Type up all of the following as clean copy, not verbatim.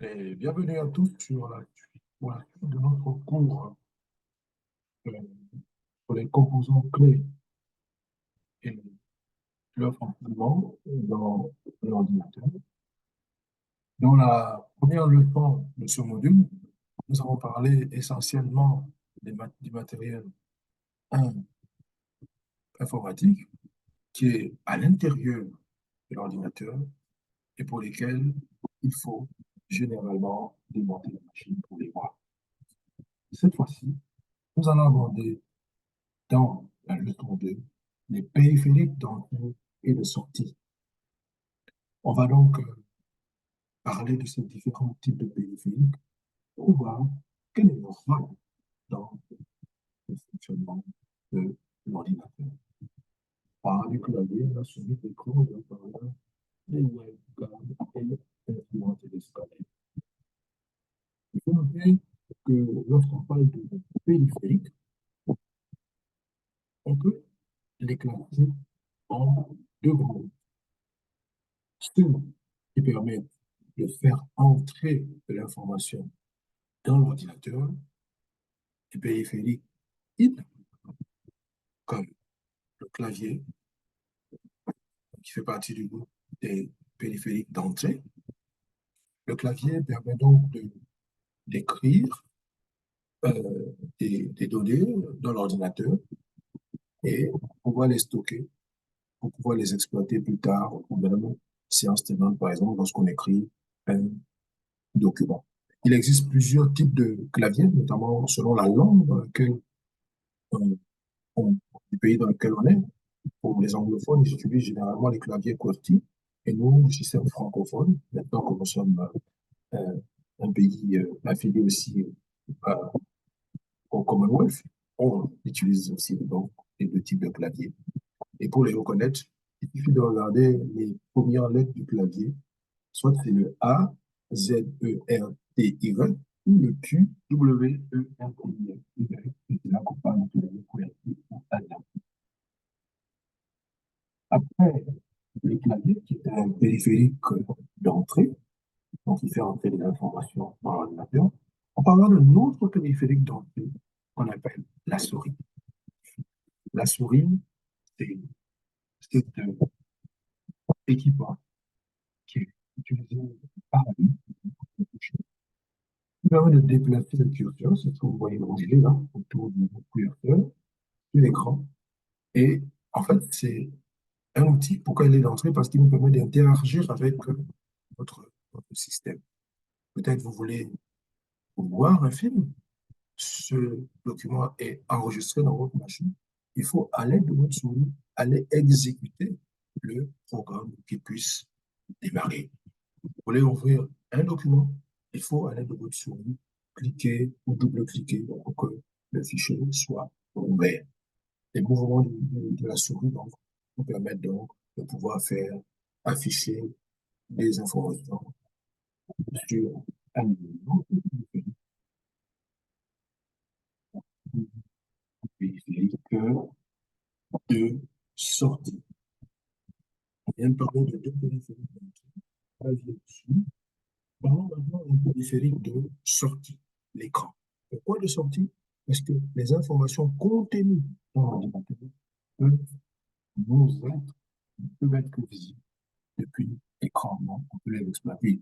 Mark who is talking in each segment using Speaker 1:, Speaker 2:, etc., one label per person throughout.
Speaker 1: Et bienvenue à tous pour la suite de notre cours euh, sur les composants clés et leur fonctionnement dans l'ordinateur. Dans la première leçon de ce module, nous avons parlé essentiellement du matériel in- informatique qui est à l'intérieur de l'ordinateur et pour lesquels il faut généralement démonter la machine pour les voir. Cette fois-ci, nous allons aborder dans la leçon 2 les périphériques d'entrée et de sortie. On va donc parler de ces différents types de périphériques pour voir quel est leur rôle dans le fonctionnement de l'ordinateur. Par du clavier, la souris, l'écran, le haut-parleur, les webcams et l'instrument télescopique. Il faut noter que lorsqu'on parle de périphériques, on peut les classer en deux groupes. Ceux qui permettent de faire entrer de l'information dans l'ordinateur, des périphériques in, comme le clavier, qui fait partie du groupe des périphériques d'entrée. Le clavier permet donc d'écrire des données dans l'ordinateur et pouvoir les stocker pour pouvoir les exploiter plus tard, ou même séance tenante, par exemple, lorsqu'on écrit un document. Il existe plusieurs types de claviers, notamment selon la langue dans laquelle du pays dans lequel on est. Pour les anglophones, ils utilisent généralement les claviers QWERTY. Et nous, le système francophone, maintenant que nous sommes un pays affilié aussi euh, au Commonwealth, on utilise aussi donc les deux types de claviers. Et pour les reconnaître, il suffit de regarder les premières lettres du clavier, soit c'est le A, Z, E, R, T, Y, ou le Q, W, E, R, T, Y. Et c'est là qu'on parle de clavier QWERTY ou ASIA. Après, le clavier, qui est un périphérique d'entrée, donc il fait entrer des informations dans l'ordinateur. On peut avoir un autre périphérique d'entrée qu'on appelle la souris. La souris, c'est un équipement qui est utilisé par la main, qui permet de déplacer le curseur, c'est ce que vous voyez le rouge là, autour du curseur, de l'écran. Et en fait, c'est un outil, pourquoi il est d'entrée? Parce qu'il nous permet d'interagir avec notre système. Peut-être vous voulez voir un film, ce document est enregistré dans votre machine, il faut, à l'aide de votre souris, aller exécuter le programme qui puisse démarrer. Vous voulez ouvrir un document, il faut, à l'aide de votre souris, cliquer ou double-cliquer pour que le fichier soit ouvert. Les mouvements de la souris donc, nous permettent donc de pouvoir faire afficher des informations sur un niveau périphérique de sortie. On vient de parler de deux périphériques d'entrée, dessus. Parlons maintenant d'un périphérique de sortie, l'écran. Pourquoi de sortie? Parce que les informations contenues dans l'ordinateur peuvent peuvent être visibles depuis l'écran. Donc, on peut les exploiter.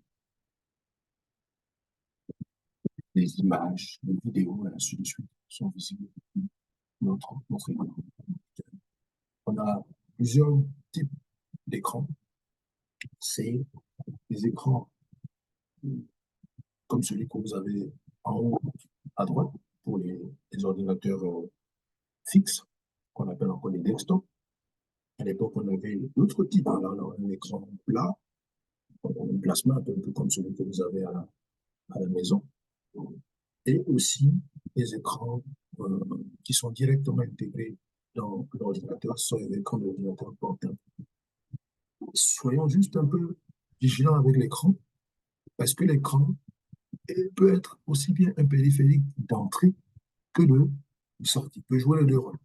Speaker 1: Les images, les vidéos, et ainsi de suite, sont visibles depuis notre écran. On a plusieurs types d'écrans. C'est des écrans comme celui que vous avez en haut à droite pour les ordinateurs fixes, qu'on appelle encore les desktops. À l'époque, on avait d'autres types, hein, un écran plat, un placement un peu comme celui que vous avez à la maison, et aussi des écrans qui sont directement intégrés dans l'ordinateur, soit les écrans de l'ordinateur portable. Soyons juste un peu vigilants avec l'écran, parce que l'écran peut être aussi bien un périphérique d'entrée que de sortie. Il peut jouer les deux rôles.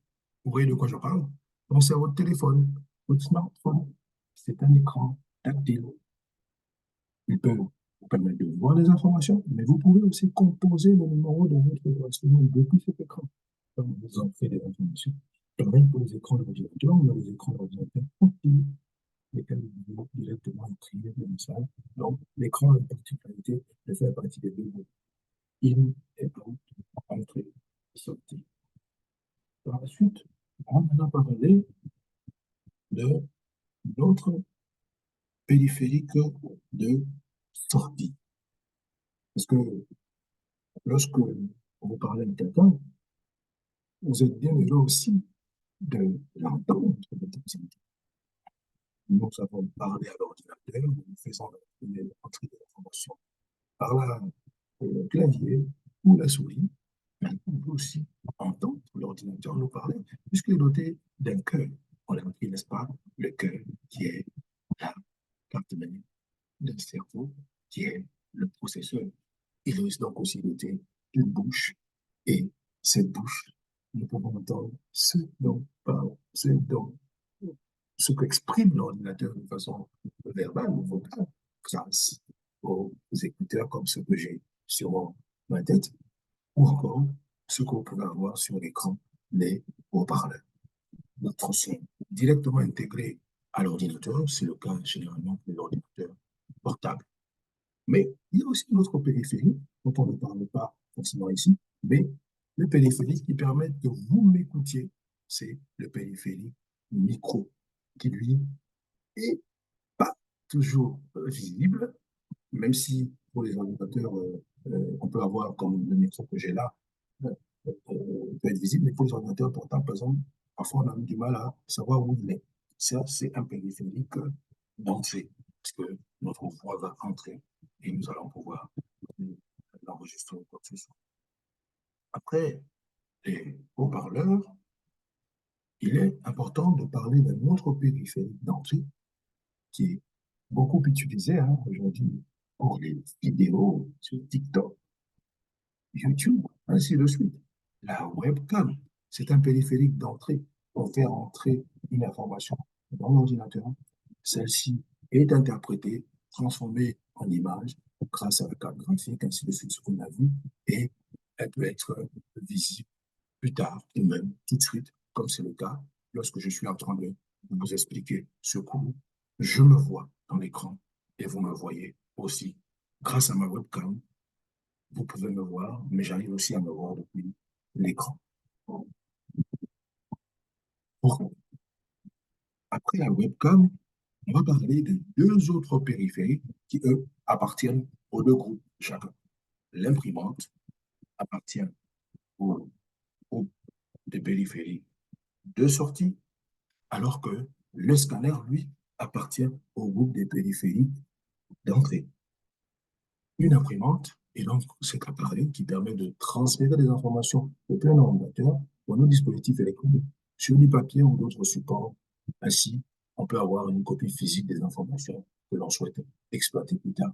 Speaker 1: Vous voyez de quoi je parle? Donc, c'est votre téléphone, votre smartphone. C'est un écran tactile. Il peut permet de voir les informations, mais vous pouvez aussi composer le numéro de votre instrument depuis cet écran. Comme vous entrez des informations. Et même pour les écrans d'ordinateur, on a des écrans d'ordinateur actifs, lesquels vous pouvez directement écrire le message. Donc, l'écran a une particularité de faire partie des deux groupes. In et out, entrée, sortie. Par la suite, on va maintenant parler de notre périphérique de sortie. Parce que lorsque vous parlez de quelqu'un, vous êtes bien heureux aussi de l'entendre de temps en temps. Nous avons parlé à l'ordinateur, nous faisons l'entrée de l'information par le clavier ou la souris. Mais on peut aussi entendre l'ordinateur nous parler, puisqu'il est doté d'un cœur. On l'a dit, n'est-ce pas? Le cœur qui est la carte mère d'un cerveau, qui est le processeur. Il est donc aussi doté d'une bouche. Et cette bouche, nous pouvons entendre ce qu'exprime l'ordinateur de façon verbale ou vocale, grâce aux écouteurs comme ceux que j'ai sur ma tête, ou encore ce que vous pouvez avoir sur l'écran, les haut-parleurs. Notre son directement intégré à l'ordinateur, c'est le cas généralement de l'ordinateur portable. Mais il y a aussi notre périphérique, dont on ne parle pas forcément ici, mais le périphérique qui permet que vous m'écoutiez, c'est le périphérique micro, qui lui est pas toujours visible, même si pour les ordinateurs, on peut avoir comme le micro que j'ai là, peut être visible, mais pour les ordinateurs portables, par exemple, parfois on a du mal à savoir où il est. Ça, c'est un périphérique d'entrée, parce que notre voix va entrer et nous allons pouvoir l'enregistrer quoi que ce soit. Après les haut-parleurs, il est important de parler d'un autre périphérique d'entrée qui est beaucoup utilisé aujourd'hui pour les vidéos sur TikTok, YouTube, ainsi de suite. La webcam, c'est un périphérique d'entrée pour faire entrer une information dans l'ordinateur. Celle-ci est interprétée, transformée en image grâce à la carte graphique, ainsi de suite, ce qu'on a vu, et elle peut être visible plus tard ou même tout de suite, comme c'est le cas lorsque je suis en train de vous expliquer ce cours. Je me vois dans l'écran et vous me voyez aussi grâce à ma webcam. Vous pouvez me voir, mais j'arrive aussi à me voir depuis l'écran. Après la webcam, on va parler de deux autres périphériques qui, eux, appartiennent aux deux groupes chacun. L'imprimante appartient au groupe de périphériques de sortie, alors que le scanner, lui, appartient au groupe des périphériques d'entrée. Une imprimante est donc cet appareil qui permet de transférer des informations depuis un ordinateur ou un autre dispositif électronique sur du papier ou d'autres supports. Ainsi, on peut avoir une copie physique des informations que l'on souhaite exploiter plus tard.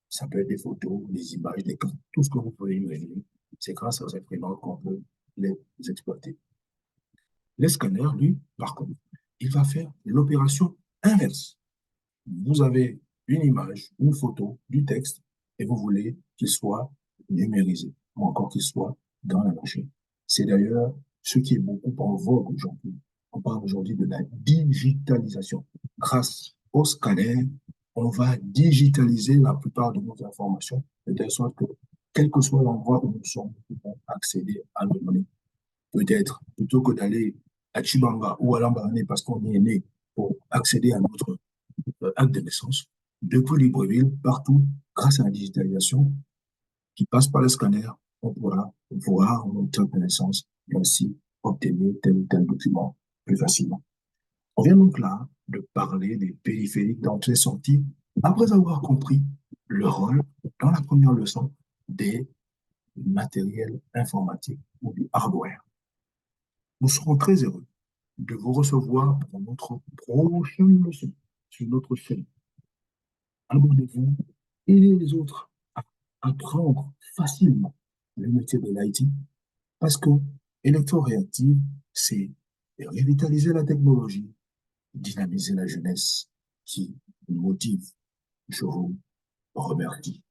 Speaker 1: Ça peut être des photos, des images, des cartes, tout ce que vous pouvez imaginer. C'est grâce aux imprimantes qu'on peut les exploiter. Le scanner, lui, par contre, il va faire l'opération inverse. Vous avez une image, une photo, du texte, et vous voulez qu'il soit numérisé, ou encore qu'il soit dans la machine. C'est d'ailleurs ce qui est beaucoup en vogue aujourd'hui. On parle aujourd'hui de la digitalisation. Grâce au scanner, on va digitaliser la plupart de nos informations, de telle sorte que, quel que soit l'endroit où nous sommes, nous pouvons accéder à nos données. Peut-être, plutôt que d'aller à Chibanga ou à Lambaréné parce qu'on y est né pour accéder à notre acte de naissance, depuis Libreville, partout, grâce à la digitalisation qui passe par le scanner, on pourra voir notre acte de naissance et ainsi obtenir tel ou tel document plus facilement. On vient donc là de parler des périphériques d'entrée-sortie après avoir compris le rôle dans la première leçon des matériels informatiques ou du hardware. Nous serons très heureux de vous recevoir pour notre prochaine leçon sur notre chaîne. Abonnez-vous et les autres à apprendre facilement le métier de l'IT parce que électroréactive, c'est revitaliser la technologie, dynamiser la jeunesse qui nous motive. Je vous remercie.